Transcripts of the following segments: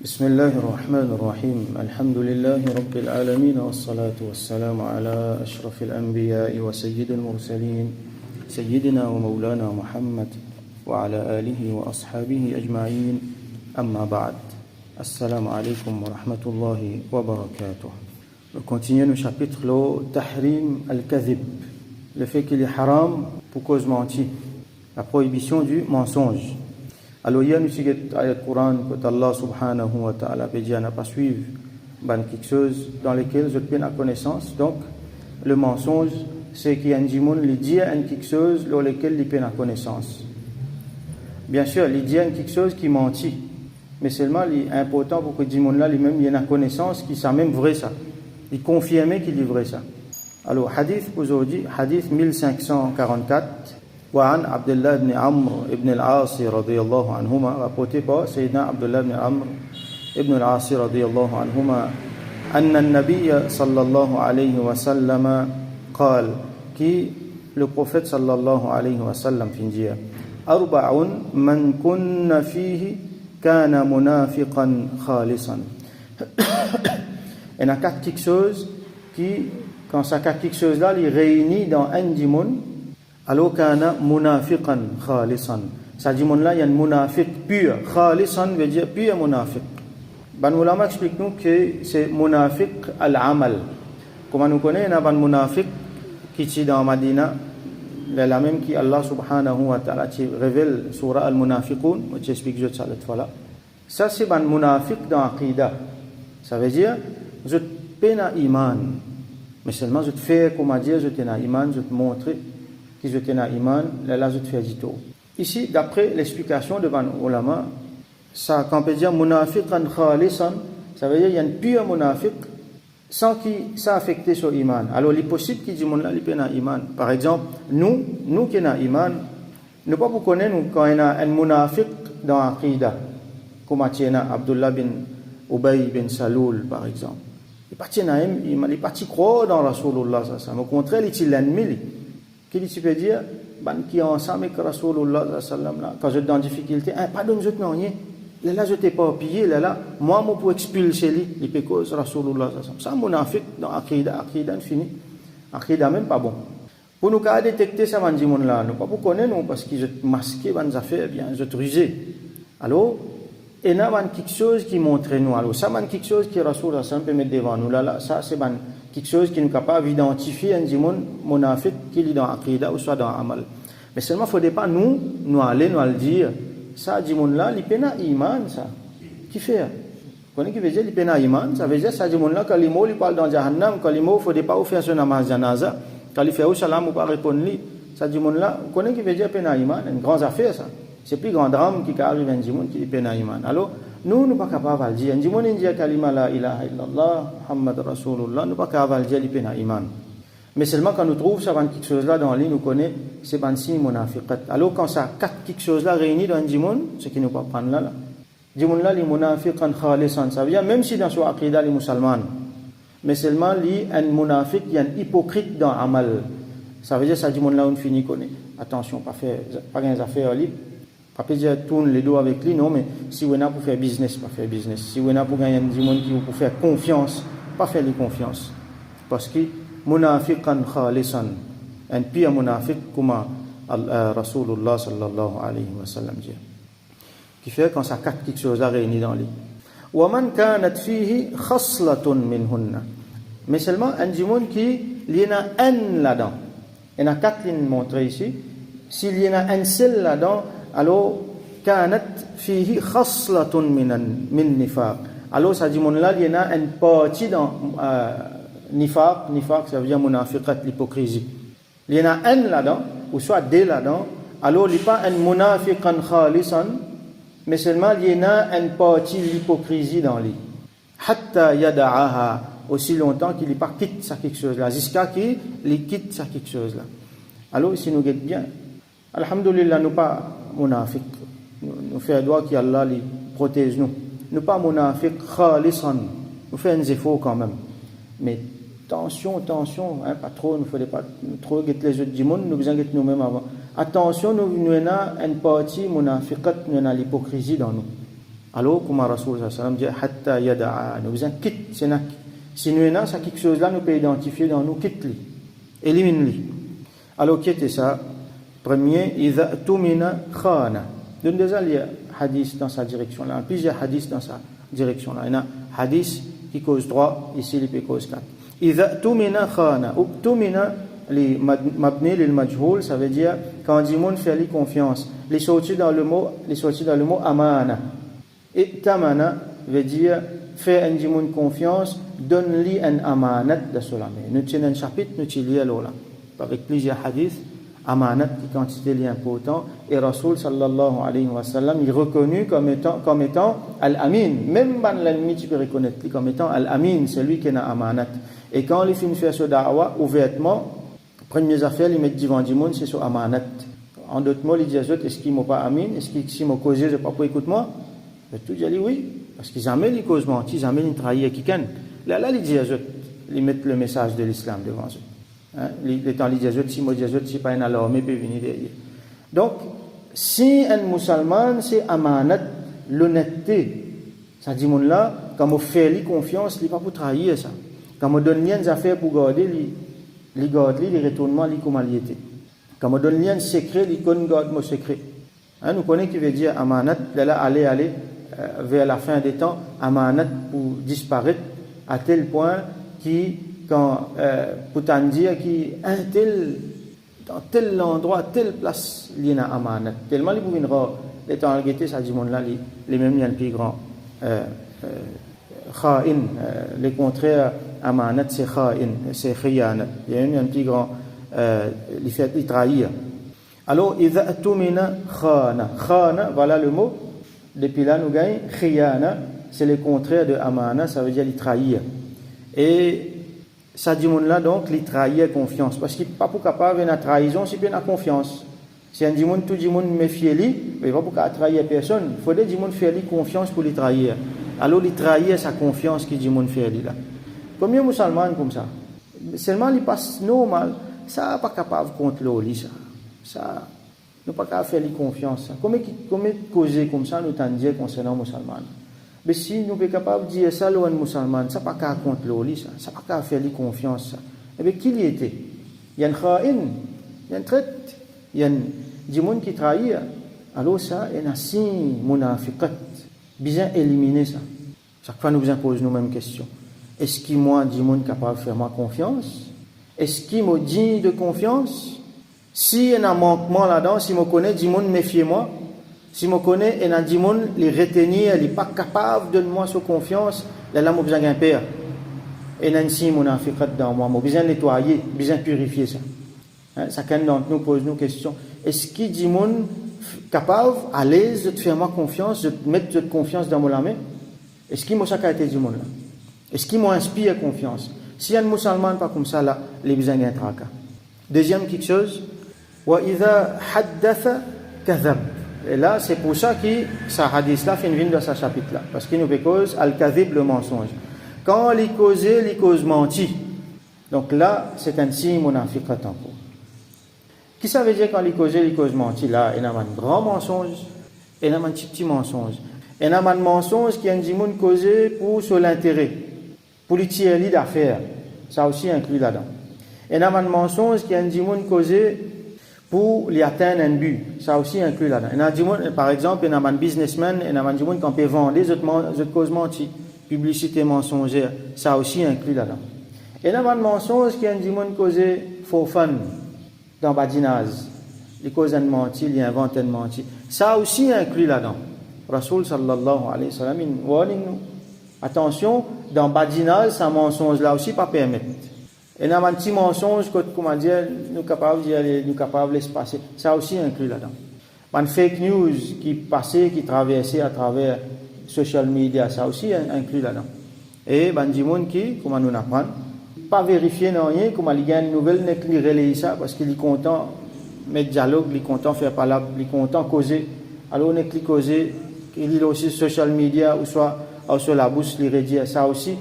بسم الله الرحمن الرحيم الحمد لله رب العالمين والصلاة والسلام على أشرف الأنبياء وسيد المرسلين سيدنا ومولانا محمد وعلى آله وأصحابه أجمعين أما بعد السلام عليكم ورحمة الله وبركاته. Nous continuons le chapitre le Tahrim al-Kadhib, le fait qu'il est haram pour cause mentir, la prohibition du mensonge. Alors, il y a une ayat Coran que Allah subhanahu wa ta'ala peut dire n'a pas suivre quelque chose dans lequel je peux la connaissance. Donc, le mensonge, c'est qu'il y a un djimoun, il dit quelque chose dans lequel il peut la connaissance. Bien sûr, il dit quelque chose qui mentit, mais seulement il est important pour que le djimoun là, lui-même, il ait la connaissance qu'il soit même vrai ça. Il confirme qu'il est vrai ça. Alors, hadith aujourd'hui, hadith 1544. وعن عبد الله بن عمرو بن العاص رضي الله عنهما rapporté par سيدنا عبد الله بن عمرو بن العاص رضي الله عنهما أن النبي صلى الله عليه وسلم قال qui le prophète صلى الله عليه وسلم في أربع من كن فيه كان منافقا خالصا. Il y a quelque chose qui, quand ça quelque chose là, il réunit dans un djimoun. Alors kana munafiqan khalisan. Ça dit mon là, il y a un munafiq pur. Khalisan veut dire pur munafiq. Ben ulama explique nous que c'est munafiq al-amal. Comme nous connaissons, il y a un munafiq qui est dans Madina, la même qui Allah subhanahu wa ta'ala qui révèle surah al-munafiqun. Moi j'explique juste ça l'autre fois là. Ça c'est un munafiq dans aqida. Ça veut dire je te na iman. Mais seulement je te fais comme dire je te na iman, je te montrer qui je tiens à iman, là je te fais du tout. Ici, d'après l'explication de Ban Ulama, ça, quand on peut dire munafiqan khalisan, ça veut dire qu'il y a un pur munafiq sans qu'il ça affecté sur iman. Alors, il est possible qu'il dise mon là, il peut na iman. Par exemple, nous qui na iman, nous pas pour connaître nous quand il y a un munafiq dans aqida, comme il y a Abdullah bin Ubay bin Salul, par exemple. Il est parti croire dans Rasulullah, ça. Au contraire, il est l'ennemi. Qu'est-ce que tu peux dire qui est ensemble avec Rasulullah quand je suis en difficulté, pardon, je te n'en ai là je t'ai pas pillé, là moi pour expulser lui les pécos Rasulullah ça mon affaire dans aqida fini aqida même pas bon pour nous qu'à détecter ça man dit mon là nous pas pour connaître nous parce que je masquer ban affaires bien je te rusé alors et là man quelque chose qui montre nous alors ça man quelque chose qui Rasulullah peut mettre devant nous là ça c'est ban quelque chose qui nous capable d'identifier un djimoun munafiq qui est dans aqida ou soit dans amal. Mais seulement il faudrait pas nous aller nous le dire ça djimoun là il pena iman ça qui fait connaît qui veut dire il pena iman ça veut dire ça djimoun là quand il mot il parle dans jahannam quand il mot faudrait pas faire son namaz janaza quand il fait au salam ou pas répondre lui ça djimoun là connaît qui veut dire pena iman une grande affaire ça c'est plus grand drame qui arrive un djimoun qui pena iman. Alors nous pas capables de dire un djimoun dit kalima la ilaha illallah Muhammad Rasulullah nous pas capables de dire pena iman. Mais seulement quand nous trouvons ça quelque chose là dans lui nous connaît c'est ban si munafiqat. Alors quand ça quatre quelque chose là réuni dans un djimoun ce qui nous pas prendre là djimoun là les munafiqan khalisan ça veut dire même si dans son aqida les musulmans mais seulement li un munafiq il y a un hypocrite dans amal ça veut dire ça djimoun là on finit connaît attention pas des affaires libre pas dire tourne les dos avec lui non mais si vous n'avez pour faire business pas faire business si vous n'avez pour gagner du monde qui vous pour faire confiance pas faire les confiance parce que munafiqan khalisan un pire munafiq comme Rasulullah sallallahu alayhi wa sallam dit qui fait quand ça quatre quelque chose à réunir dans lui wa man kanat fihi khaslatun minhunna mais seulement un djimoun qui il y en a un là-dedans il y en a quatre lignes montrées ici s'il y en a un seul là-dedans alors kanat fihi khaslatun min nifaq alors ça dit mon là il y en a une partie dans nifaq ça veut dire munafiqat l'hypocrisie il y en a un là-dedans ou soit deux là-dedans alors il n'est pas un munafiqan khalisan mais seulement il y en a une partie l'hypocrisie dans lui hatta yada'aha aussi longtemps qu'il n'est pas quitte ça quelque chose là jusqu'à qu'il quitte ça quelque chose là alors si nous guette bien alhamdulillah nous pas munafiq nous fait droit qu'Allah les protège nous pas munafiq khalisan nous fait un effort quand même mais attention pas trop nous faudrait pas trop guetter les autres du monde nous besoin guetter nous-mêmes avant attention nous avons une partie munafiqat nous avons l'hypocrisie dans nous alors comme Rasul sallam dit hatta yada'a nous besoin quitte c'est si nous avons quelque chose là nous peut identifier dans nous quitte li élimine li alors qui était ça premier idha tumina khana donc déjà il y a hadith dans sa direction là plusieurs hadiths dans sa direction là il y a hadith qui cause 3 ici il peut cause 4 idha tumina khana ou tumina li mabni lil majhul ça veut dire quand dit monde fait lui confiance les sorties dans le mot amana et tamana veut dire fait un dimoun confiance donne-lui un amanat de cela nous tenons un chapitre nous t'y lié là avec plusieurs hadiths amanat qui quantité li important et Rasul sallallahu alayhi wa sallam il est reconnu comme étant al-amin même ban l'ennemi tu peux reconnaître comme étant al-amin c'est lui qui a amanat et quand il finit faire ce da'wa ouvertement premières affaires il met devant du monde c'est sur amanat en d'autres mots il dit est-ce qu'il m'a pas amin est-ce qu'il si m'a causé je pas pour écoute moi tout dit oui parce qu'ils jamais les causes menti jamais ils trahir quelqu'un là il dit ils mettent le message de l'islam devant eux les temps ils disent si moi dis si pas un alarmé peut venir derrière donc si un musulman c'est amanat l'honnêteté ça dit mon là quand on fait lui confiance il pas pour trahir ça quand on donne lien affaires pour garder les retournements les comment il était quand on donne lien secret les qu'on garde mon secret nous connaissons qui veut dire amanat là aller vers la fin des temps amanat pour disparaître à tel point qui quand pour t'en dire qui un tel dans tel endroit telle place il y a amanat tellement les pouvez rare les temps guetter ça dit monde là les mêmes il y a le plus grand kha'in les contraires amanat c'est kha'in c'est khiyana il y a un plus grand les fait les trahir alors idha tumina khana voilà le mot depuis là nous gagne khiyana c'est le contraire de amana ça veut dire les trahir et ça dit monde là donc les trahir confiance parce qu'il pas pour capable une trahison si bien la confiance si un dit monde tout dit monde méfier lui mais pas pour trahir personne il faut dire monde faire lui confiance pour les trahir alors les trahir sa confiance qui dit monde faire lui là combien musulmans comme ça seulement il passe normal ça pas capable contre lui ça nous pas capable faire lui confiance comment causer comme ça nous t'en dire concernant musulmans mais si nous sommes capables de dire ça à un musulman ça pas capable contre lui ça pas capable faire lui confiance et bien qui il était il y a un kha'in il y a un traite il y a du monde qui trahit alors ça il y a si munafiqat bien éliminer ça chaque fois nous posons nous mêmes questions est-ce qu'il moi du monde capable de faire ma confiance est-ce qu'il me dit de confiance si il y a un manquement là-dedans si me connaît du monde méfiez-moi si je connais et un monde les retenir il n'est pas capable de moi sur confiance là moi besoin d'un père et un si munafiqat dans moi besoin nettoyer besoin purifier ça chacun d'entre nous pose nous question est-ce qu'il dit monde capable à l'aise de te faire ma confiance de mettre de confiance dans mon main est-ce qu'il m'a chacun été du monde là est-ce qu'il m'inspire confiance si un musulman pas comme ça là les besoin d'un tracas deuxième quelque chose wa idha haddatha kadhab et là c'est pour ça que ce hadith là fait une dans ce chapitre là parce qu'il nous cause al-kadhib le mensonge quand il cause menti donc là c'est un signe munafiqat encore qui ça veut dire quand il cause menti là il y a un grand mensonge et il y a un petit mensonge et il y a un mensonge qui a un monde causé pour sur l'intérêt pour les tiers d'affaires ça aussi inclut là-dedans et il y a un mensonge qui a un monde causé pour lui atteindre un but ça aussi inclut là-dedans il y a un monde par exemple il y a un businessman il y a un monde qui peut vendre les autres causes menti publicité mensongère ça aussi inclut là-dedans et il y a un mensonge qui a un monde causé for fun dans badinage il cause un menti il invente un menti ça aussi inclut là-dedans Rasul sallallahu alayhi wa sallam warning attention dans badinage ça mensonge là aussi pas permettre et il y a un petit mensonge comment dire nous capables de laisser passer ça aussi inclut là-dedans une fake news qui passait qui traversait à travers social media ça aussi inclut là-dedans et du monde qui comment nous apprendre pas vérifier non rien comment il gagne une nouvelle n'est qu'il relayer ça parce qu'il est content mettre dialogue il est content faire parler il est content causer alors on est qui causer il est aussi social media ou soit sur la bouche il redire ça aussi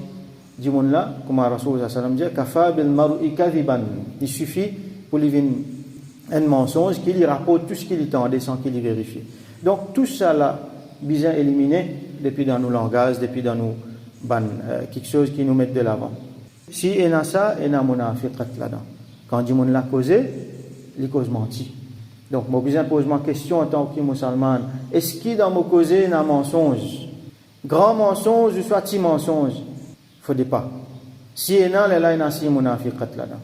du monde là comme Rasul sallam dit kafa bil mar'i kadhiban il suffit pour lui un mensonge qui lui rapporte tout ce qu'il entendait sans qu'il vérifie donc tout ça là bien éliminé depuis dans nos langages, depuis dans nos quelque chose qui nous met de l'avant. Si il y a ça, il y a munafiqat là-dedans. Quand dit moun l'a causé, il cause menti. Donc, moi, besoin pose ma question en tant que musulman. Est-ce qu'il dans mon causé, il y a un mensonge? Grand mensonge ou soit petit mensonge? Il ne faut pas. Si il y a là, il y a un munafiqat là-dedans.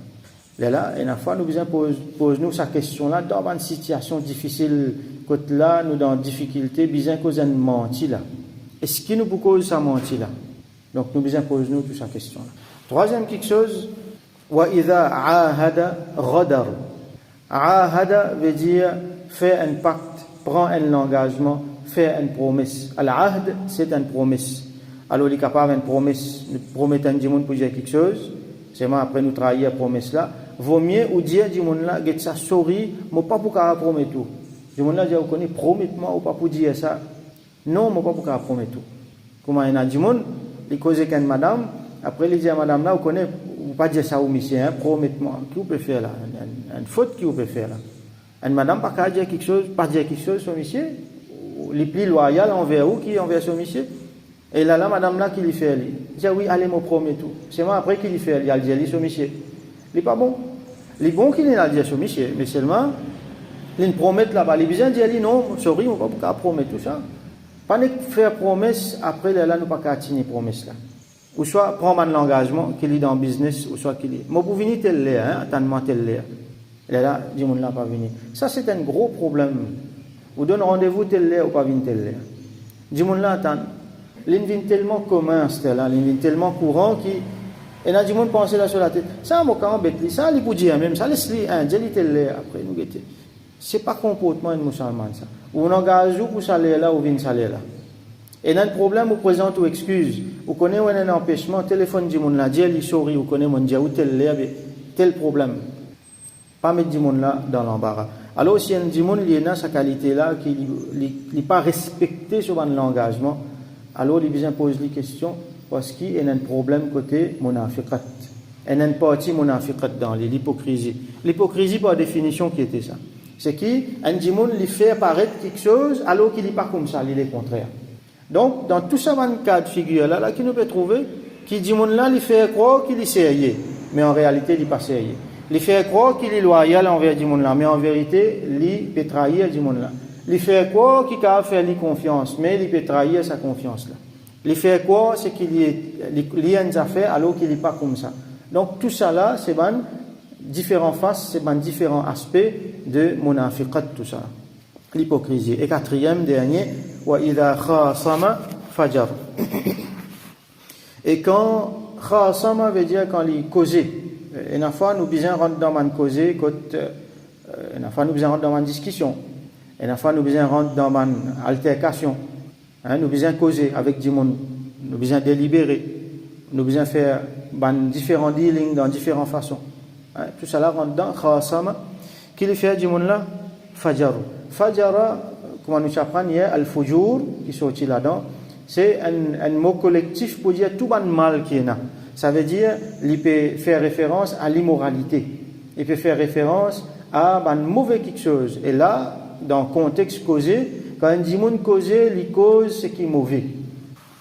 Là, une fois, nous besoin pose nous sa question là dans une situation difficile, quand là, nous dans difficulté, besoin cause un menti là. Est-ce qu'il nous cause ça menti là? Donc, nous besoin pose nous toute sa question là. Troisième quelque chose, wa idha ahada ghadar. Ahada veut dire fait un pacte, prend un engagement, fait une promesse. Al-ahd, c'est une promesse. Alors, il est capable d'une promesse, nous promettons du monde pour dire quelque chose, c'est moi après nous trahir la promesse là. Vaut mieux ou dire du monde là, get ça sorry, moi pas pour qu'à promettre tout. Du monde là, je vous connais, promets-moi ou pas pour dire ça. Non, moi pas pour qu'à promettre tout. Comment il y a du monde, il cause avec une madame, après il dit à madame là, vous connaissez, vous pas dire ça au monsieur, hein, promets-moi. Qui vous peut faire là? Une faute qui vous peut faire là? Une madame pas qu'à dire quelque chose, pas dire quelque chose sur monsieur, les plus loyaux envers vous qui envers son monsieur. Et là, madame là qui lui fait, il dit oui, allez, me promets tout. C'est moi après qui lui fait, il a dit sur monsieur. Il n'est pas bon. Il est bon qu'il ait dit sur monsieur, mais seulement, il promet là-bas. Il est bien dit non, sorry, on ne va pas promettre tout ça. Pas faire promesse, après là, nous ne pouvons pas tenir promesse là. Ou soit prendre un engagement qu'il est dans le business, ou soit qu'il est. Mais pour venir tel l'air, attends-moi tel l'air. Et là, dis moi là pas venir. Ça, c'est un gros problème. Vous donnez rendez-vous tel l'air ou pas venir tel l'air. Dis moi là, attends. L'invin tellement commun, c'était là, l'invin tellement courant qui. Et là, du monde pensait là sur la tête. Ça, mon camp bête, ça, il peut dire même, ça laisse-lui un, dis tel l'air après, nous guetter. C'est pas comportement de musulman ça. Ou on engage pour salaire là ou vient salaire là. Et dans le problème, vous présente ou excuse. Vous connaissez un empêchement, téléphone du monde là, dit il sourit, vous connaissez mon dia ou tel problème. Pas mettre du monde là dans l'embarras. Alors si un du monde il a sa qualité là qui n'est pas respecté sur l'engagement, alors il besoin pose les questions parce qu'il y a un problème côté munafiqat. Il y a une partie munafiqat dans l'hypocrisie. L'hypocrisie par définition qui était ça. C'est qu'un djimoun lui fait apparaître quelque chose alors qu'il n'est pas comme ça, il est contraire. Donc, dans tout ça, dans le cas de figure là, qui nous peut trouver, qui djimoun là, il fait croire qu'il est sérieux, mais en réalité, il n'est pas sérieux. Il fait croire qu'il est loyal envers djimoun là, mais en vérité, il peut trahir djimoun là. Il fait croire qu'il a fait lui confiance, mais il peut trahir sa confiance là. Il fait croire c'est qu'il y a une affaire alors qu'il n'est pas comme ça. Donc, tout ça là, c'est ban différents faces, c'est ban différents aspects de munafiqat, tout ça. L'hypocrisie. Et quatrième, dernier, wa idha khasama fajar. Et quand khasama veut dire quand il causait. Et une fois, nous besoin rentrer dans une causée, une fois, nous besoin rentrer dans une discussion. Et une fois, nous besoin rentrer dans une altercation. Nous besoin causer avec du monde. Nous besoin délibérer. Nous besoin faire différents dealings dans différentes façons. Tout ça là rentre dans khasama. Qui lui fait du monde là? Fajar. Fajara, comment nous apprenons hier, al-fujur, qui sortit là-dedans, c'est un mot collectif pour dire tout le mal qui est là. Ça veut dire, il peut faire référence à l'immoralité. Il peut faire référence à un mauvais quelque chose. Et là, dans le contexte causé, quand on dit monde causé, il cause ce qui est mauvais.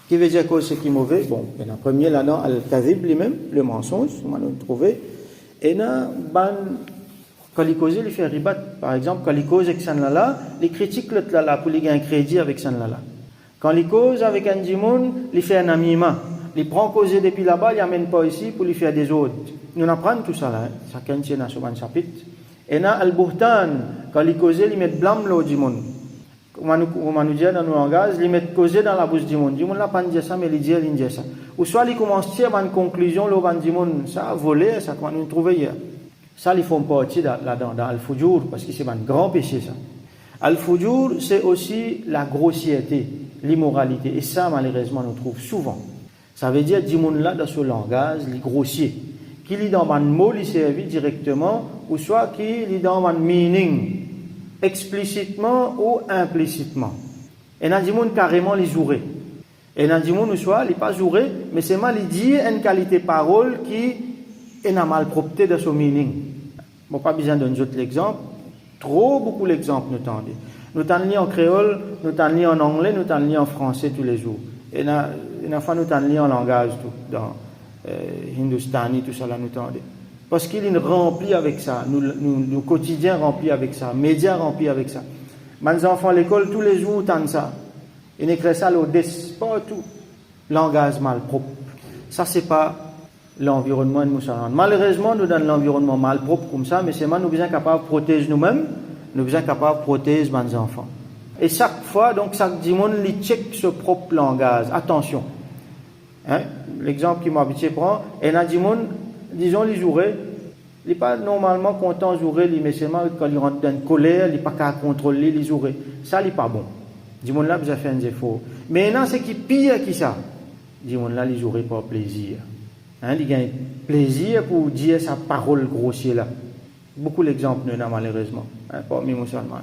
Qui veut dire cause ce qui est mauvais? Bon, il y a un premier là-dedans, al-kadhib lui-même, le mensonge, on va le trouver. Et il y a quand il cause, il fait ribat. Par exemple, quand il cause avec Sanlala, il critique l'autre là pour lui gagner un crédit avec Sanlala. Quand il cause avec un djimoun, il fait un amima. Il prend causer depuis là-bas, il n'amène pas ici pour lui faire des autres. Nous apprenons tout ça là. Chacun tient dans son chapitre. Et là, al-buhtan, quand il cause, il met blâme le djimoun. On va nous dire dans nos langages, il met causer dans la bouche du djimoun. Djimoun n'a pas dit ça, mais il dit ça. Ou soit il commence à tirer une conclusion, le djimoun, ça a volé, ça qu'on nous trouve hier. Ça, ils font partie là-dedans, dans Al-Fujur, parce que c'est un grand péché, ça. Al-Fujur, c'est aussi la grossièreté, l'immoralité. Et ça, malheureusement, on trouve souvent. Ça veut dire, du monde là, dans ce langage, les grossiers. Qu'il est dans un mot, il servi directement, ou soit qu'il est dans un meaning, explicitement ou implicitement. Et dans du monde, carrément, les jouer. Et dans du monde, soit, il n'est pas joué, mais c'est mal, il dit une qualité parole qui est une malpropreté de son meaning. Bon, pas besoin d'un autre exemple. Beaucoup l'exemple, nous tendez. Nous t'en lisons en créole, nous t'en lisons en anglais, nous t'en lisons en français tous les jours. Et une fois nous t'en lisons en langage tout, dans hindustani, tout ça là nous t'en dit. Parce qu'il est rempli avec ça, nous quotidiens remplis avec ça, médias remplis avec ça. Mes enfants à l'école tous les jours t'en ça. Ils écrivent ça l'audice, pas tout. Langage malpropre. Ça c'est pas l'environnement musulman. Malheureusement nous dans l'environnement malpropre comme ça, mais c'est nous besoin capable de protéger nous-mêmes. Nous sommes capables de protéger nos enfants. Et chaque fois, donc, chaque dimanche, ils check ce propre langage. Attention. Hein? L'exemple qui m'a habitué prend, et un dimanche, disons, les jouets, il n'est pas normalement content de jouer, mais seulement quand il rentre dans une colère, il n'est pas capable de contrôler les jouets. Ça, il n'est pas bon. Dimanche là, vous avez fait un effort. Mais maintenant, c'est qui pire qui ça. Dimanche là, les jouets par plaisir. Hein? Il gagne plaisir pour dire sa parole grossière là. Beaucoup d'exemples, nous, malheureusement, hein, parmi les musulmans.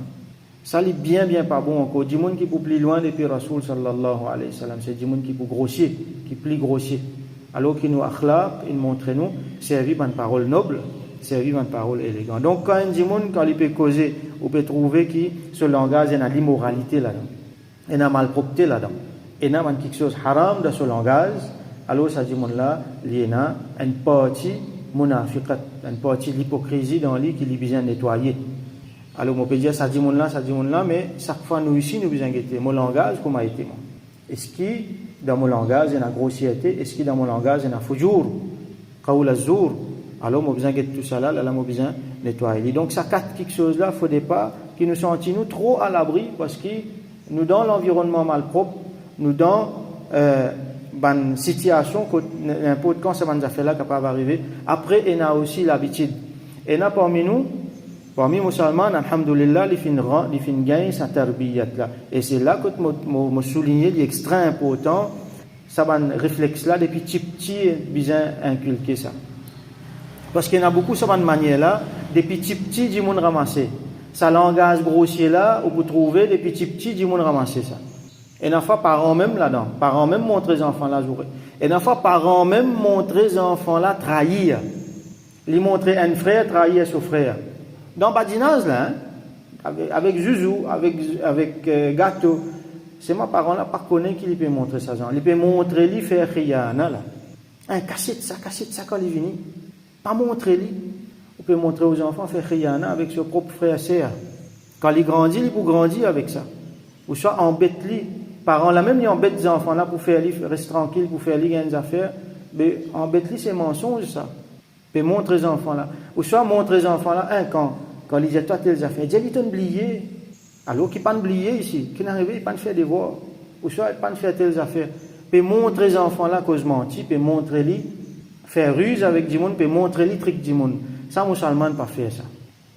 Ça, n'est bien pas bon encore. Du monde qui est plus loin depuis Rasoul sallallahu alayhi wa sallam, c'est du monde qui est grossier, qui est plus grossier. Alors qu'il nous akhlaq, il montre nous, servir par une parole noble, servir par une parole élégante. Donc, quand il dit quand il peut causer, on peut trouver que ce langage, il y a l'immoralité là-dedans, il y a malpropreté là-dedans, il y a quelque chose haram dans ce langage, alors ça dit là, il y a une partie munafiqat, une partie de l'hypocrisie dans lui qui est bien nettoyé. Alors, on peut dire ça dit là, mais chaque fois nous ici, nous besoin guetter. Mon langage, comment a été moi? Est-ce que dans mon langage, il y a une grossièreté? Est-ce que dans mon langage, il y a un fujur? Qaoul az-zur? Alors, on besoin guetter tout ça là, on besoin nettoyer. Donc, ça quatre quelque chose là, il ne faudrait pas que nous sentions trop à l'abri parce que nous, dans l'environnement malpropre, nous, dans une situation, n'importe quand ça va nous faire là, capable d'arriver. Après, il y a aussi l'habitude. Et là, parmi nous, parmi les musulmans, alhamdoulilah, ils font gagner sa tarbiyat là. Et c'est là que je souligner, l'extra important, ça va un réflexe là, depuis petit, bien inculquer ça. Parce qu'il y en a beaucoup, ça va une manière là, depuis petit, du monde ramasser. Ça langage grossier là, où vous trouvez, depuis petit, du monde ramasser ça. Et une fois, parents même là-dedans, parents même montrer les enfants là jouer. Et une fois, parents même montrer les enfants là trahir. Les montrer un frère trahir son frère. Dans badinage là, hein, avec Zouzou, avec gâteau, c'est ma parent là, pas connaît qui peut montrer ça. Il peut montrer lui faire khiyana là. Un cassette ça quand il vient. Pas montrer lui. On peut montrer aux enfants faire khiyana avec son propre frère et sœur. Quand il grandit, il peut grandir avec ça. Ou soit embête lui. Parents là même ils embêtent les enfants là pour faire lui rester tranquille, pour faire lui gagner des affaires. Mais embête lui c'est mensonge ça. Peut montrer les enfants là. Ou soit montrer les enfants là quand ils disent toi telles affaires, ils disent oublié. Alors qu'ils pas oublié ici, qui n'arrive pas à faire des devoirs. Ou soit pas faire telles affaires. Peut montrer les enfants là cause menti, peut montrer lui faire ruse avec du monde, peut montrer lui trick du monde. Ça musulman pas faire ça.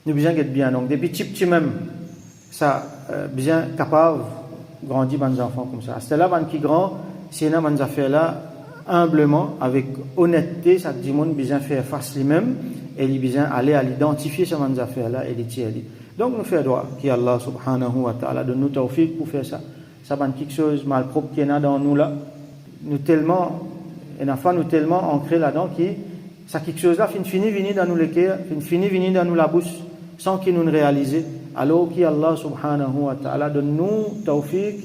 Nous besoin d'être bien donc depuis petit même ça bien capable grandir dans les enfants comme ça. C'est là qui grand, c'est là dans affaires là humblement, avec honnêteté, ça dit monde besoin faire face lui-même et il besoin aller à l'identifier ces affaires là et les tirer. Donc nous faisons droit qu'Allah subhanahu wa ta'ala donne nous tawfiq pour faire ça. Ça va quelque chose malpropre qui est dans nous là. Nous tellement ancrés là-dedans qui ça quelque chose là finit venir dans nous les cœurs, finit venir dans nous la bouche sans qu'il nous réalise. Alors qu'Allah subhanahu wa ta'ala donne nous tawfiq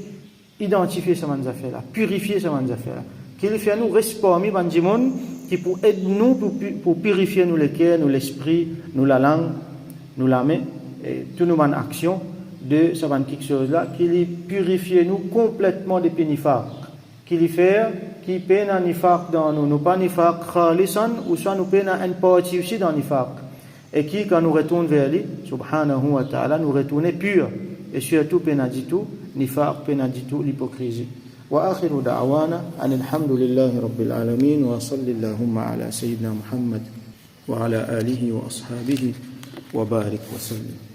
identifier ces affaires là, purifier ces affaires là. Qu'il fait nous rester parmi les gens qui pour aider nous pour purifier nous les cœurs, nous l'esprit, nous la langue, nous la main et toutes nos actions de ce quelque chose là qui purifie nous complètement des nifaq, qui fait qui peine un nifaq dans nous pas nifaq khalisan ou soit nous peine une partie aussi dans nifaq et qui quand nous retourne vers lui subhanahu wa ta'ala nous retourner pur et surtout peine du tout nifaq peine du tout l'hypocrisie. وآخر دعوانا أن الحمد لله رب العالمين وصل اللهم على سيدنا محمد وعلى آله وأصحابه وبارك وسلم.